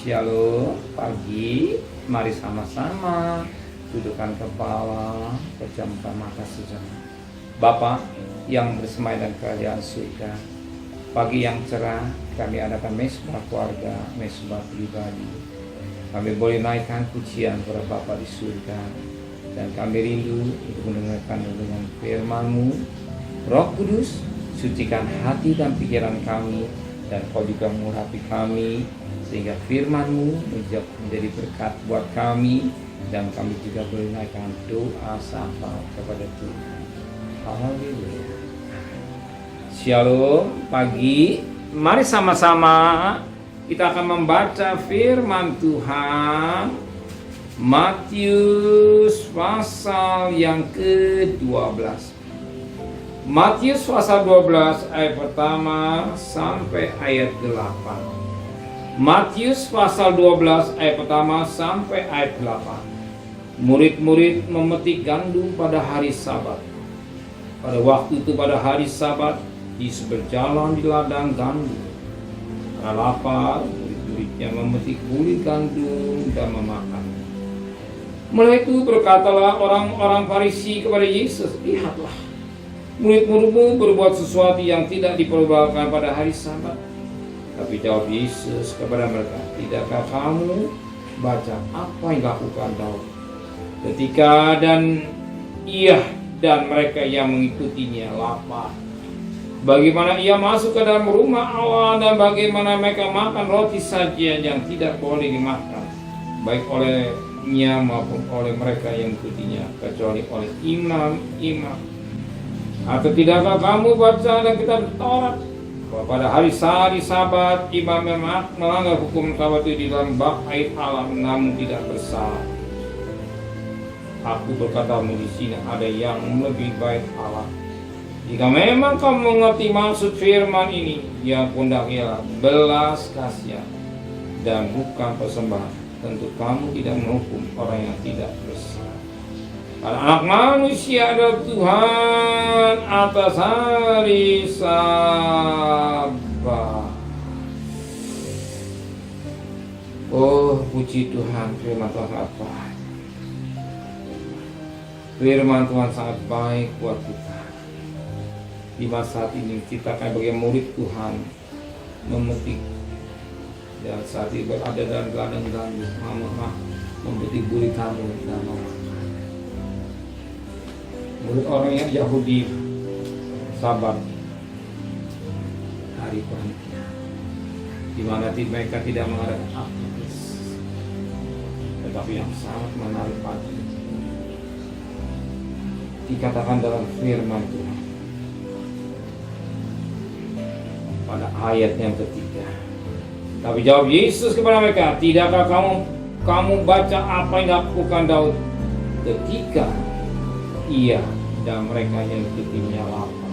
Shalom, pagi, mari sama-sama dudukkan kepala, pejamkan mata sejenak. Bapa yang bersemayam dalam kerajaan surga, pagi yang cerah, kami adakan mesbah keluarga, mesbah pribadi. Kami boleh naikkan pujian kepada Bapa di surga, dan kami rindu untuk mendengarkan dengan firman-Mu. Roh Kudus, sucikan hati dan pikiran kami, dan Kau juga mengurapi kami, sehingga firman-Mu menjadi berkat buat kami, dan kami juga boleh naikkan doa syafaat kepada Tuhan. Haleluya. Shalom, pagi, mari sama-sama kita akan membaca firman Tuhan Matius pasal yang ke-12. Matius pasal 12 ayat pertama sampai ayat 8. Matius pasal 12 ayat pertama sampai ayat 8. Murid-murid memetik gandum pada hari Sabat. Pada waktu itu pada hari Sabat, Yesus berjalan di ladang gandum. Karena lapar, murid-muridnya memetik buli gandum dan memakan. Mulai itu berkatalah orang-orang Farisi kepada Yesus, "Lihatlah, murid-muridmu berbuat sesuatu yang tidak diperbolehkan pada hari Sabat." Tapi jawab Yesus kepada mereka, "Tidakkah kamu baca apa yang dilakukan Daud ketika ia dan mereka yang mengikutinya lapar? Bagaimana ia masuk ke dalam rumah Allah dan bagaimana mereka makan roti sajian yang tidak boleh dimakan, baik olehnya maupun oleh mereka yang mengikutinya, kecuali oleh imam-imam. Atau tidakkah kamu baca dalam kitab Taurat bahwa pada hari Sabat imam melanggar hukum Sabat itu di dalam bait Allah namun tidak bersalah? Aku berkatamu di sini ada yang lebih baik Allah. Jika memang kamu mengerti maksud firman ini, yang pundak ialah belas kasihan dan bukan persembahan, tentu kamu tidak menghukum orang yang tidak bersalah. Karena anak manusia adalah Tuhan atas hari Sabat." Oh, puji Tuhan, firman Tuhan sangat baik. Firman Tuhan sangat baik buat kita. Di masa saat ini kita akan sebagai murid Tuhan memetik, dan saat ini berada dalam ladang gandum, memetik buli gandum dan memakan. Murid orang yang Yahudi Sabat, hari perhentian, di mana mereka tidak mengadakan aktivitas, tetapi yang sangat menarik pagi dikatakan dalam firman Tuhan pada ayat yang ketiga. Tapi jawab Yesus kepada mereka, "Tidakkah kamu baca apa yang dilakukan Daud ketika ia dan mereka yang mengikutinya lapar?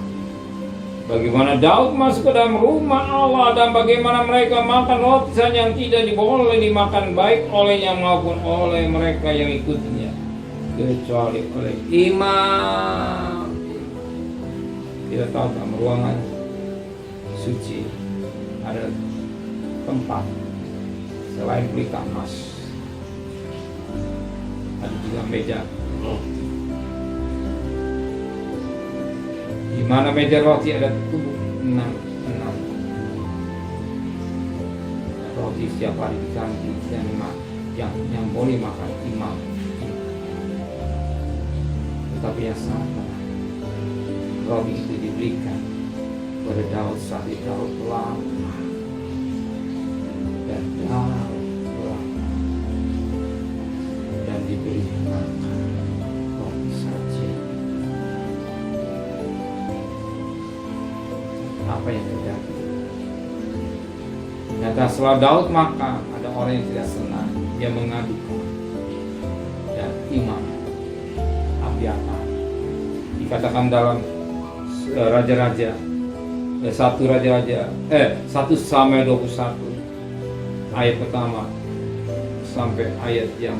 Bagaimana Daud masuk ke dalam rumah Allah dan bagaimana mereka makan roti yang tidak boleh dimakan, baik olehnya maupun oleh mereka yang ikutinya, kecuali oleh imam." Kita tahu dalam ruangan suci ada tempat selain pelikan emas, ada juga meja roti. Di mana meja roti ada tubuh enam roti setiap hari diganti, dan yang boleh makan imam. Tetapi yang sama, roti itu diberikan pada Daud saat Daud lapar, dan dan diberi makan roti saja. Apa yang terjadi? Ternyata setelah Daud makan, ada orang yang tidak senang, dia mengadukan, dan imam Abiatar, dikatakan dalam Raja-Raja 1 Samuel 21 ayat pertama sampai ayat yang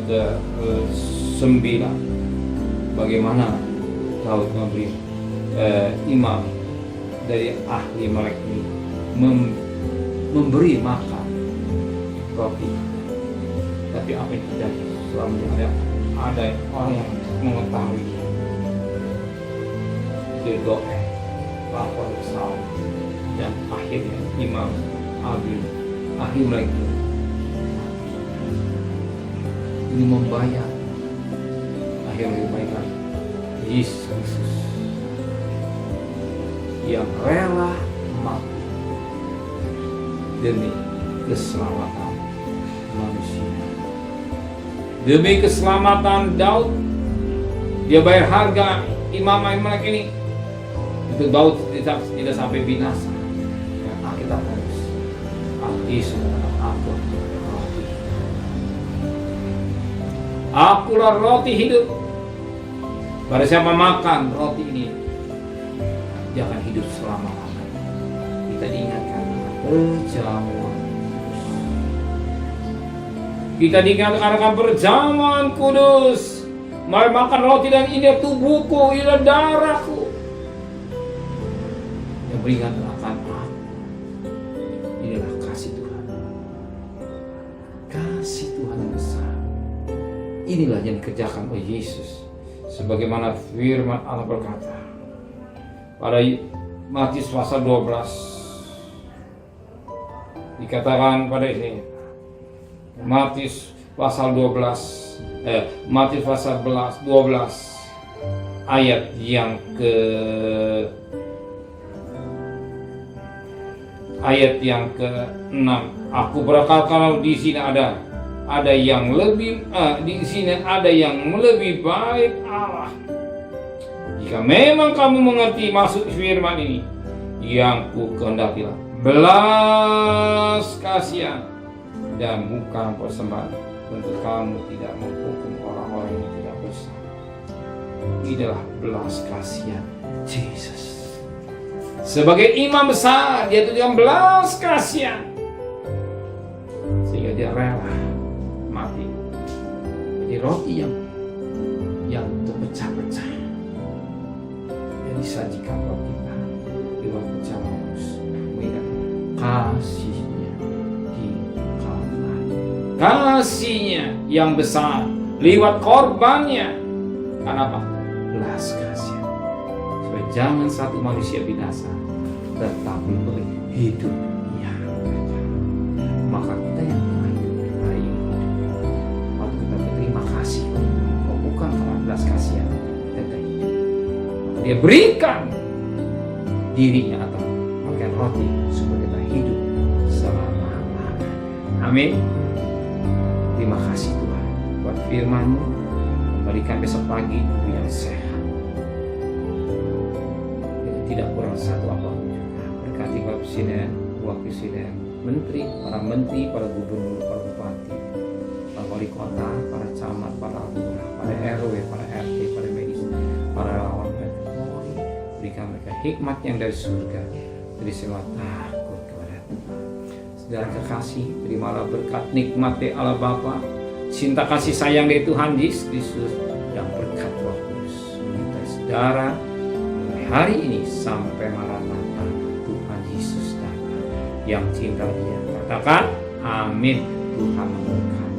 ke 9, bagaimana Daud memberi imam dari ahli Melek ini memberi makan roti. Tapi apa yang terjadi? Selanjutnya ada orang yang mengetahui dia doa lapor besar, dan akhirnya Imam Abi lagi ini membayar akhirnya kebaikan Yesus Kristus yang rela mati demi keselamatan manusia, demi keselamatan Daud. Dia bayar harga Imam Abimelek ini untuk Daud tidak sampai binasa. Ya, kita harus Yesus aku roti. Akulah roti hidup. Pada siapa makan roti ini, dia akan hidup selama-lamanya. Kita diingatkan perjamuan. Kita diingatkan akan perjamuan kudus. Mari makan roti dan ini tubuhku, ini darahku. Yang beringatkan akan aku. Inilah kasih Tuhan. Kasih Tuhan yang besar. Inilah yang dikerjakan oleh Yesus. Sebagaimana firman Allah berkata pada Matius pasal 12, dikatakan pada ini, Matius pasal 12 ayat yang ke-6. Aku berkata, kalau di sini ada yang lebih baik Allah. Jika memang kamu mengerti maksud firman ini, yang ku kehendakilah belas kasihan dan bukan persembahan, untuk kamu tidak menghukum orang-orang yang tidak bersalah. Inilah belas kasihan Yesus. Sebagai imam besar, dia tunjukkan belas kasihan sehingga dia rela mati. Jadi roti yang terpecah-pecah yang disajikan buat kita di waktu Paulus mengingat kasihnya di Kalvari, kasihnya yang besar lewat korbannya. Karena apa? Belas kasihan, supaya jangan satu manusia binasa, tetapi beri hidup yang kekal. Maka kita yang hari ini waktu kita berterima kasih, bukan karena belas kasihan kita hidup, maka dia berikan dirinya atau makan roti supaya kita hidup selama-lamanya. Amin. Terima kasih Tuhan buat firman-Mu. Berikan besok pagi yang sehat, tidak kurang satu apapun. Berkati Bapak Presiden, Wakil Presiden, Menteri, para gubernur, para bupati, para wali kota, para camat, para lurah, para RW, para RT, para medis, para relawan, berikan mereka hikmat yang dari surga, dari semua takut kepada Tuhan. Saudara kekasih, terimalah berkat nikmat dari Allah Bapa, cinta kasih sayang dari Tuhan Yesus Kristus, dan berkat Roh Kudus menyertai saudara mulai hari ini sampai Maranatha Tuhan Yesus datang. Yang cinta Dia katakan amin. Tuhan memberkati.